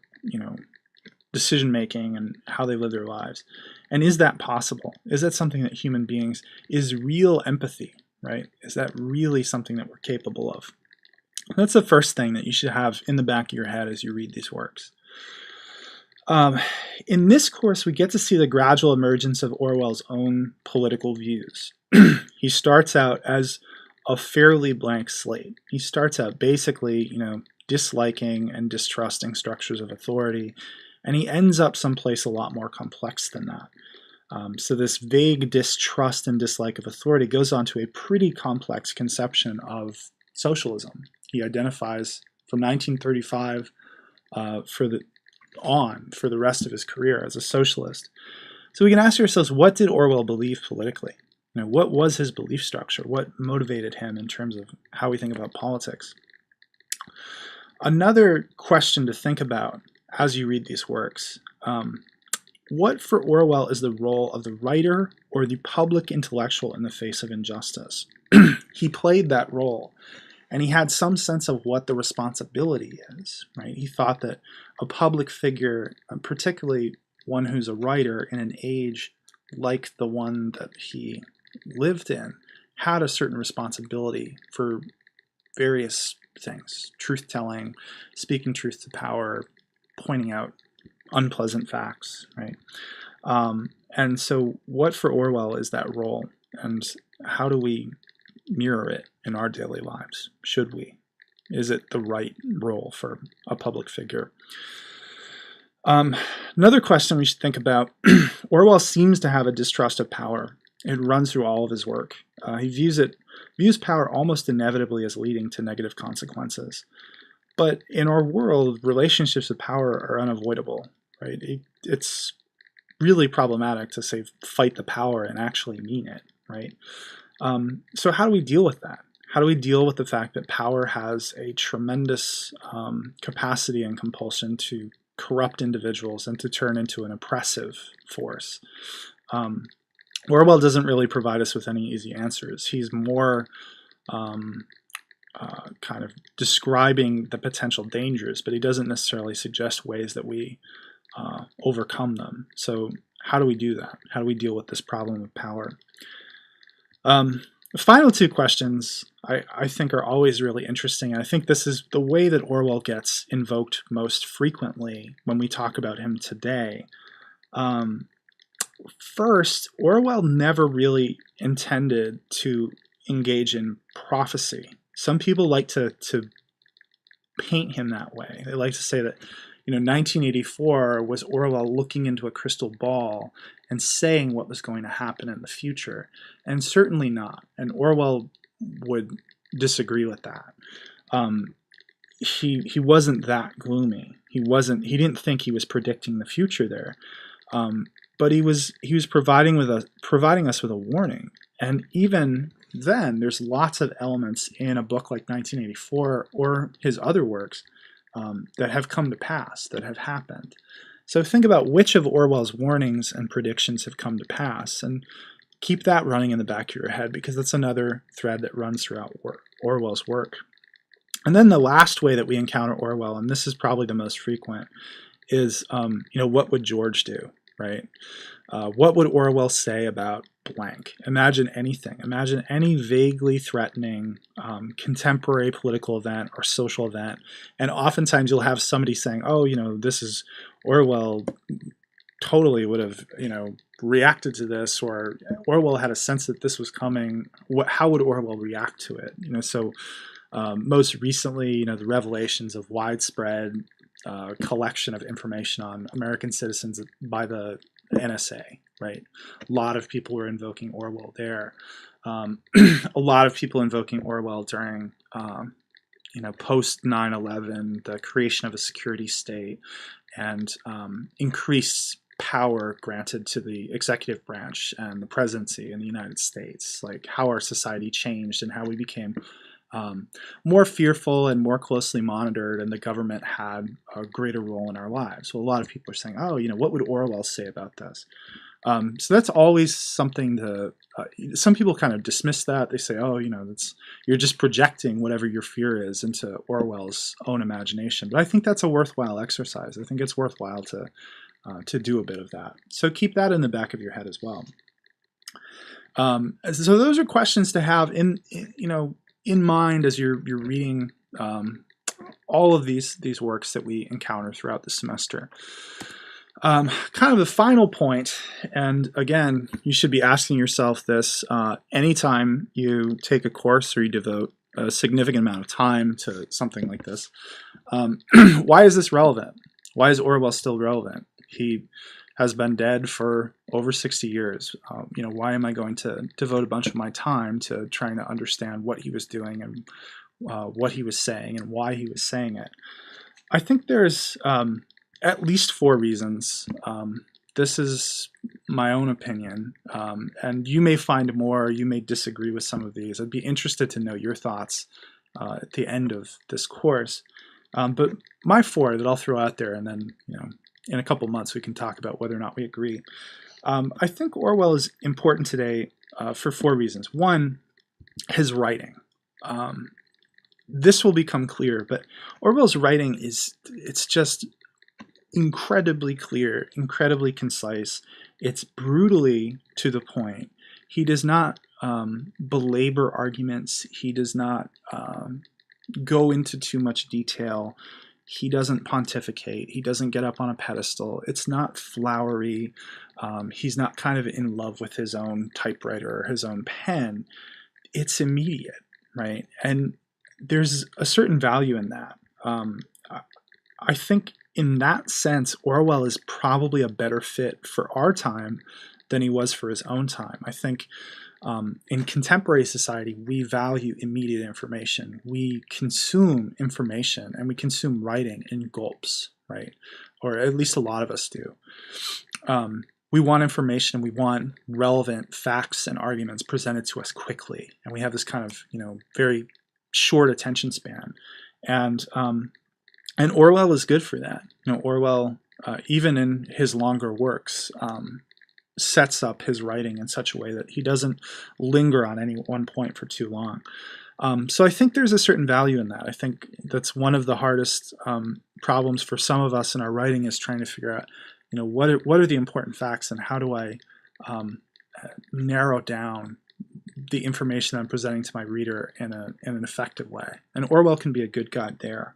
decision-making and how they live their lives? And is that possible? Is that something that human beings, is real empathy, right? Is that really something that we're capable of? That's the first thing that you should have in the back of your head as you read these works. In this course, we get to see the gradual emergence of Orwell's own political views. He starts out as a fairly blank slate. He starts out basically, disliking and distrusting structures of authority, and he ends up someplace a lot more complex than that. So this vague distrust and dislike of authority goes on to a pretty complex conception of socialism. He identifies from 1935 for the rest of his career as a socialist. So we can ask ourselves, what did Orwell believe politically? What was his belief structure? What motivated him in terms of how we think about politics? Another question to think about as you read these works, what for Orwell is the role of the writer or the public intellectual in the face of injustice? He played that role, and he had some sense of what the responsibility is, right? He thought that a public figure, particularly one who's a writer in an age like the one that he lived in, had a certain responsibility for various things: truth-telling, speaking truth to power, pointing out unpleasant facts, right? And so what for Orwell is that role, and how do we mirror it in our daily lives? Should we? Is it the right role for a public figure? Another question we should think about, Orwell seems to have a distrust of power. It runs through all of his work. He views power almost inevitably as leading to negative consequences. But in our world, relationships of power are unavoidable, right? It's really problematic to say fight the power and actually mean it, right? So how do we deal with that? How do we deal with the fact that power has a tremendous capacity and compulsion to corrupt individuals and to turn into an oppressive force? Orwell doesn't really provide us with any easy answers. He's more kind of describing the potential dangers, but he doesn't necessarily suggest ways that we overcome them. So how do we do that? How do we deal with this problem of power? The final two questions I think are always really interesting, and I think this is the way that Orwell gets invoked most frequently when we talk about him today. First, Orwell never really intended to engage in prophecy. Some people like to paint him that way. They like to say that 1984 was Orwell looking into a crystal ball and saying what was going to happen in the future, and certainly not. And Orwell would disagree with that. He wasn't that gloomy. He didn't think he was predicting the future there, but he was providing us with a warning. And even then, there's lots of elements in a book like 1984 or his other works that have come to pass, that have happened. So think about which of Orwell's warnings and predictions have come to pass, and keep that running in the back of your head, because that's another thread that runs throughout Orwell's work. And then the last way that we encounter Orwell, and this is probably the most frequent, is what would George do, right? What would Orwell say about blank? Imagine anything. Imagine any vaguely threatening contemporary political event or social event, and oftentimes you'll have somebody saying, "Oh, this is Orwell totally would have reacted to this," or Orwell had a sense that this was coming. How would Orwell react to it? So most recently, the revelations of widespread collection of information on American citizens by the NSA, right? A lot of people were invoking Orwell there. A lot of people invoking Orwell during, post 9/11, the creation of a security state, and increased power granted to the executive branch and the presidency in the United States, like how our society changed and how we became more fearful and more closely monitored, and the government had a greater role in our lives. So a lot of people are saying, "Oh, what would Orwell say about this?" So that's always something to. Some people kind of dismiss that. They say, "Oh, you're just projecting whatever your fear is into Orwell's own imagination." But I think that's a worthwhile exercise. I think it's worthwhile to do a bit of that. So keep that in the back of your head as well. So those are questions to have in mind as you're reading all of these works that we encounter throughout the semester. Kind of the final point, and again, you should be asking yourself this anytime you take a course or you devote a significant amount of time to something like this. Why is this relevant? Why is Orwell still relevant? He has been dead for over 60 years. Why am I going to devote a bunch of my time to trying to understand what he was doing and what he was saying and why he was saying it? I think there's at least 4 reasons. This is my own opinion, and you may find more, you may disagree with some of these. I'd be interested to know your thoughts at the end of this course. But my 4 that I'll throw out there, and then in a couple months we can talk about whether or not we agree. I think Orwell is important today for 4 reasons. One, his writing. This will become clear, but Orwell's writing it's just incredibly clear, incredibly concise. It's brutally to the point. He does not belabor arguments. He does not go into too much detail. He doesn't pontificate. He doesn't get up on a pedestal. It's not flowery. He's not kind of in love with his own typewriter or his own pen. It's immediate, right? And there's a certain value in that. I think in that sense, Orwell is probably a better fit for our time than he was for his own time. I think in contemporary society, we value immediate information. We consume information and we consume writing in gulps, right? Or at least a lot of us do. We want information. We want relevant facts and arguments presented to us quickly. And we have this kind of, very short attention span. And Orwell is good for that. Orwell, even in his longer works, sets up his writing in such a way that he doesn't linger on any one point for too long. So I think there's a certain value in that. I think that's one of the hardest problems for some of us in our writing is trying to figure out, what are the important facts and how do I narrow down the information I'm presenting to my reader in an effective way. And Orwell can be a good guide there.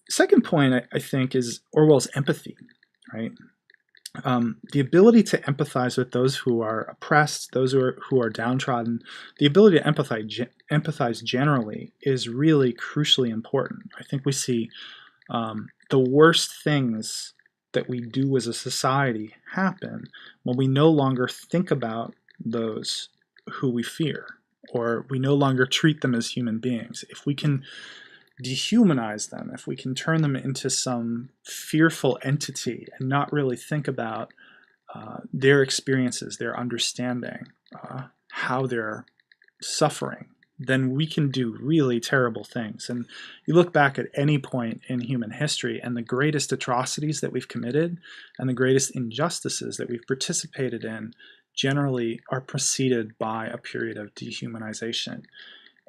Second point, I think, is Orwell's empathy, right? The ability to empathize with those who are oppressed, those who are downtrodden, the ability to empathize generally is really crucially important. I think we see the worst things that we do as a society happen when we no longer think about those who we fear, or we no longer treat them as human beings. If we can dehumanize them, if we can turn them into some fearful entity and not really think about their experiences, their understanding, how they're suffering, then we can do really terrible things. And you look back at any point in human history, and the greatest atrocities that we've committed and the greatest injustices that we've participated in generally are preceded by a period of dehumanization.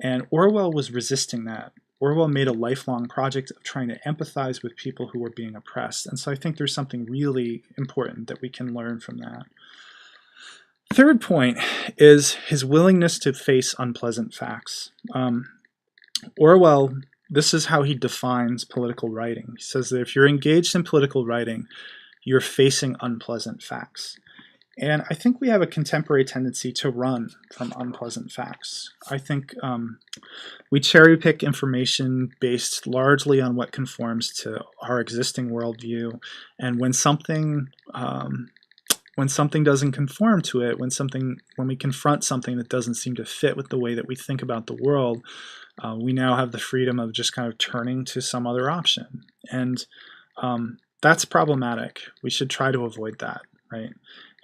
And Orwell was resisting that. Orwell made a lifelong project of trying to empathize with people who were being oppressed. And so I think there's something really important that we can learn from that. Third point is his willingness to face unpleasant facts. Orwell, this is how he defines political writing. He says that if you're engaged in political writing, you're facing unpleasant facts. And I think we have a contemporary tendency to run from unpleasant facts. I think we cherry pick information based largely on what conforms to our existing worldview. And when something doesn't conform to it, when we confront something that doesn't seem to fit with the way that we think about the world, we now have the freedom of just kind of turning to some other option. And that's problematic. We should try to avoid that, right?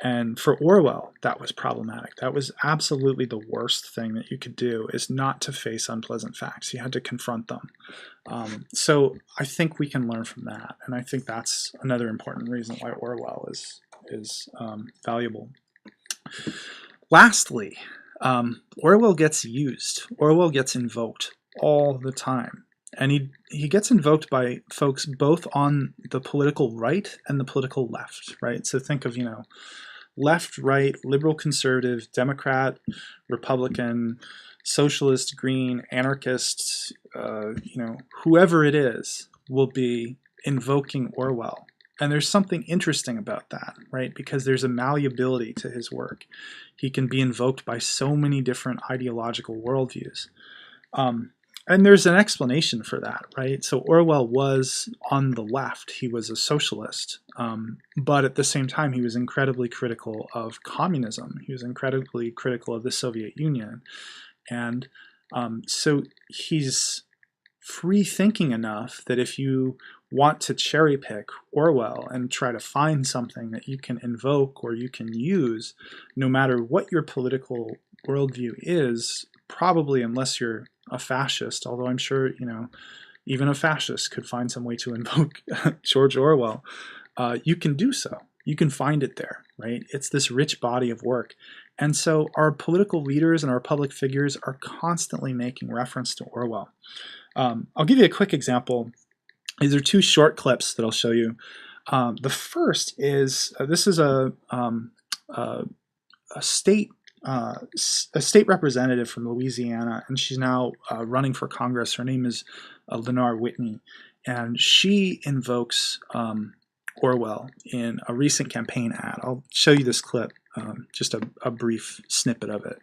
And for Orwell, that was problematic. That was absolutely the worst thing that you could do, is not to face unpleasant facts. You had to confront them. So I think we can learn from that. And I think that's another important reason why Orwell is valuable. Lastly, Orwell gets used. Orwell gets invoked all the time. And he gets invoked by folks both on the political right and the political left, right? So think of, left, right, liberal, conservative, Democrat, Republican, socialist, green, anarchist, whoever it is will be invoking Orwell. And there's something interesting about that, right? Because there's a malleability to his work. He can be invoked by so many different ideological worldviews. And there's an explanation for that, right? So Orwell was on the left. He was a socialist. But at the same time, he was incredibly critical of communism. He was incredibly critical of the Soviet Union. And so he's free thinking enough that if you want to cherry pick Orwell and try to find something that you can invoke or you can use, no matter what your political worldview is, probably unless you're a fascist, although I'm sure, even a fascist could find some way to invoke George Orwell, you can do so. You can find it there, right? It's this rich body of work. And so our political leaders and our public figures are constantly making reference to Orwell. I'll give you a quick example. These are two short clips that I'll show you. The first is, this is a state representative from Louisiana, and she's now running for Congress. Her name is Lenore Whitney, and she invokes Orwell in a recent campaign ad. I'll show you this clip, just a brief snippet of it.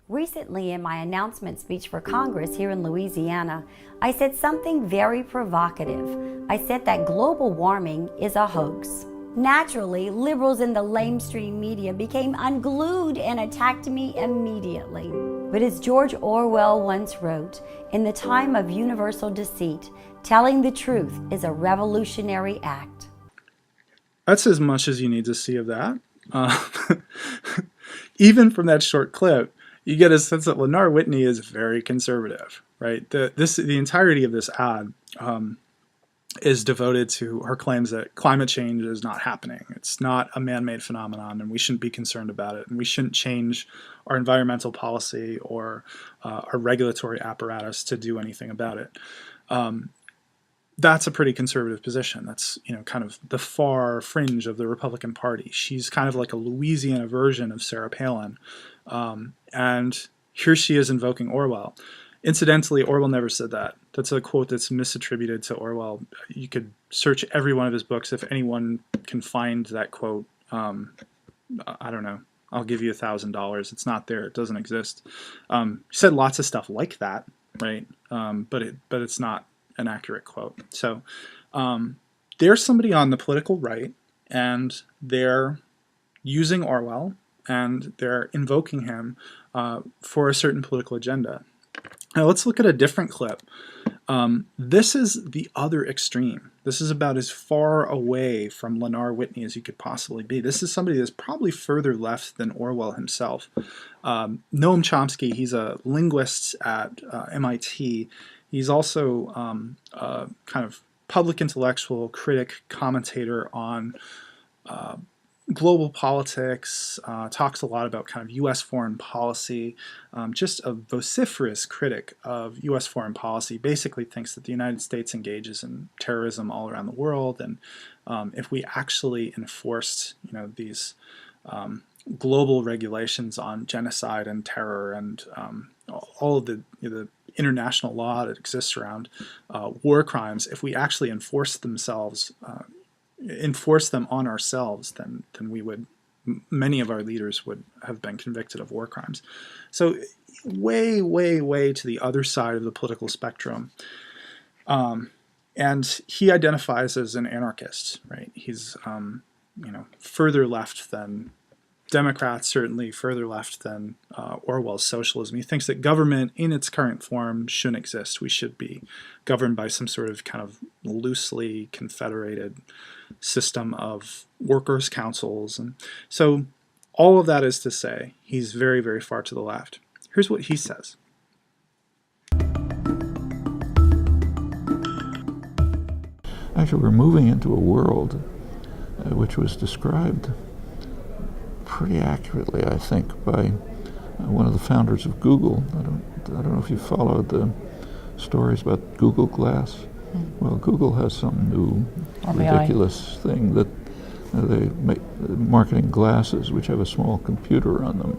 Recently, in my announcement speech for Congress here in Louisiana, I said something very provocative. I said that global warming is a hoax. Naturally, liberals in the lamestream media became unglued and attacked me immediately. But as George Orwell once wrote, in the time of universal deceit, telling the truth is a revolutionary act. That's as much as you need to see of that. Even from that short clip, you get a sense that Lenore Whitney is very conservative, right? The entirety of this ad is devoted to her claims that climate change is not happening. It's not a man-made phenomenon, and we shouldn't be concerned about it, and we shouldn't change our environmental policy or our regulatory apparatus to do anything about it. That's a pretty conservative position. That's, kind of the far fringe of the Republican Party. She's kind of like a Louisiana version of Sarah Palin. And here she is invoking Orwell. Incidentally, Orwell never said that. That's a quote that's misattributed to Orwell. You could search every one of his books. If anyone can find that quote, I don't know, I'll give you $1,000. It's not there. It doesn't exist. He said lots of stuff like that, right? But it's not an accurate quote. So there's somebody on the political right, and they're using Orwell, and they're invoking him for a certain political agenda. Now let's look at a different clip. This is the other extreme. This is about as far away from Lenore Whitney as you could possibly be. This is somebody that's probably further left than Orwell himself. Noam Chomsky, he's a linguist at MIT. He's also a kind of public intellectual, critic, commentator on global politics, talks a lot about kind of U.S. foreign policy, just a vociferous critic of U.S. foreign policy, basically thinks that the United States engages in terrorism all around the world, and if we actually enforced, these global regulations on genocide and terror and all of the international law that exists around war crimes, if we actually enforce them on ourselves, then we would, many of our leaders would have been convicted of war crimes. So way, way, way to the other side of the political spectrum. And he identifies as an anarchist, right? He's, further left than Democrats, certainly further left than Orwell's socialism. He thinks that government in its current form shouldn't exist. We should be governed by some sort of kind of loosely confederated system of workers' councils. And so all of that is to say, he's very, very far to the left. Here's what he says. Actually, we're moving into a world which was described pretty accurately, I think, by one of the founders of Google. I don't know if you followed the stories about Google Glass. Well, Google has some new ridiculous thing that they make marketing glasses which have a small computer on them,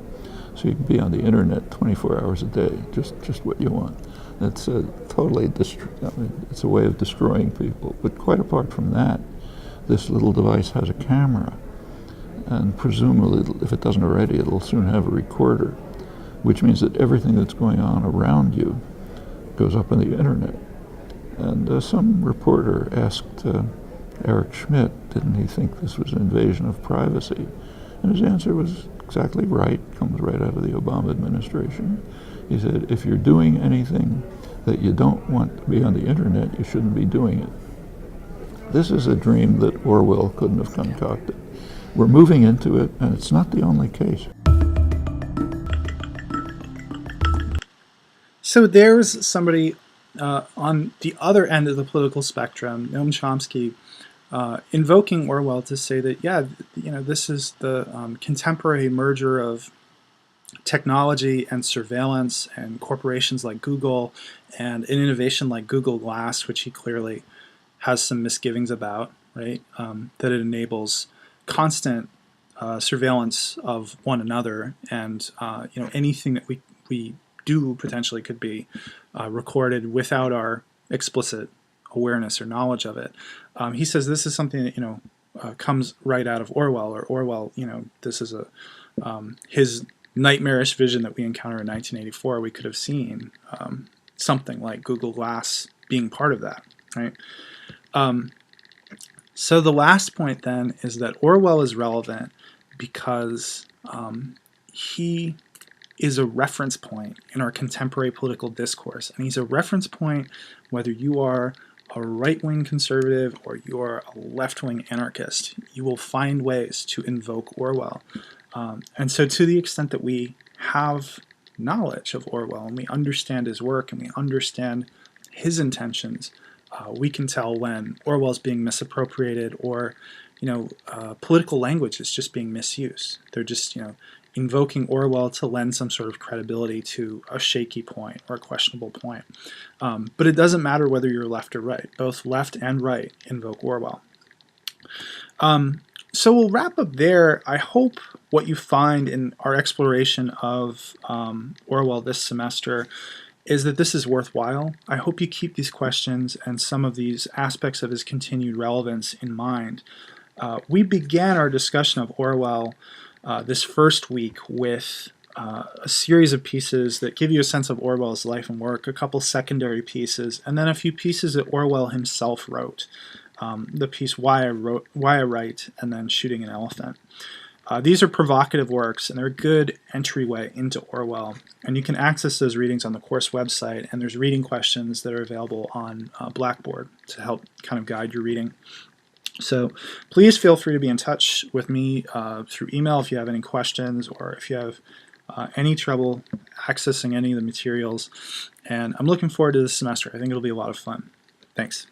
so you can be on the internet 24 hours a day, just what you want. It's totally it's a way of destroying people. But quite apart from that, this little device has a camera, and presumably, if it doesn't already, it'll soon have a recorder. which means that everything that's going on around you goes up on the internet. And some reporter asked Eric Schmidt, didn't he think this was an invasion of privacy? And his answer was exactly right, comes right out of the Obama administration. He said, if you're doing anything that you don't want to be on the internet, you shouldn't be doing it. This is a dream that Orwell couldn't have concocted. We're moving into it, and it's not the only case. So there's somebody on the other end of the political spectrum, Noam Chomsky, invoking Orwell to say that, yeah, this is the contemporary merger of technology and surveillance and corporations like Google and an innovation like Google Glass, which he clearly has some misgivings about, right? That it enables constant surveillance of one another, and anything that we do potentially could be recorded without our explicit awareness or knowledge of it. He says this is something that comes right out of Orwell, or Orwell. This is his nightmarish vision that we encounter in 1984. We could have seen something like Google Glass being part of that, right? So the last point then is that Orwell is relevant because he is a reference point in our contemporary political discourse. And he's a reference point whether you are a right-wing conservative or you are a left-wing anarchist. You will find ways to invoke Orwell. And so to the extent that we have knowledge of Orwell and we understand his work and we understand his intentions, we can tell when Orwell's being misappropriated, or political language is just being misused. They're just invoking Orwell to lend some sort of credibility to a shaky point or a questionable point. But it doesn't matter whether you're left or right. Both left and right invoke Orwell. So we'll wrap up there. I hope what you find in our exploration of Orwell this semester is that this is worthwhile. I hope you keep these questions and some of these aspects of his continued relevance in mind. We began our discussion of Orwell this first week with a series of pieces that give you a sense of Orwell's life and work, a couple secondary pieces, and then a few pieces that Orwell himself wrote. The piece Why I Write, and then Shooting an Elephant. These are provocative works, and they're a good entryway into Orwell. And you can access those readings on the course website, and there's reading questions that are available on Blackboard to help kind of guide your reading. So please feel free to be in touch with me through email if you have any questions, or if you have any trouble accessing any of the materials. And I'm looking forward to this semester. I think it'll be a lot of fun. Thanks.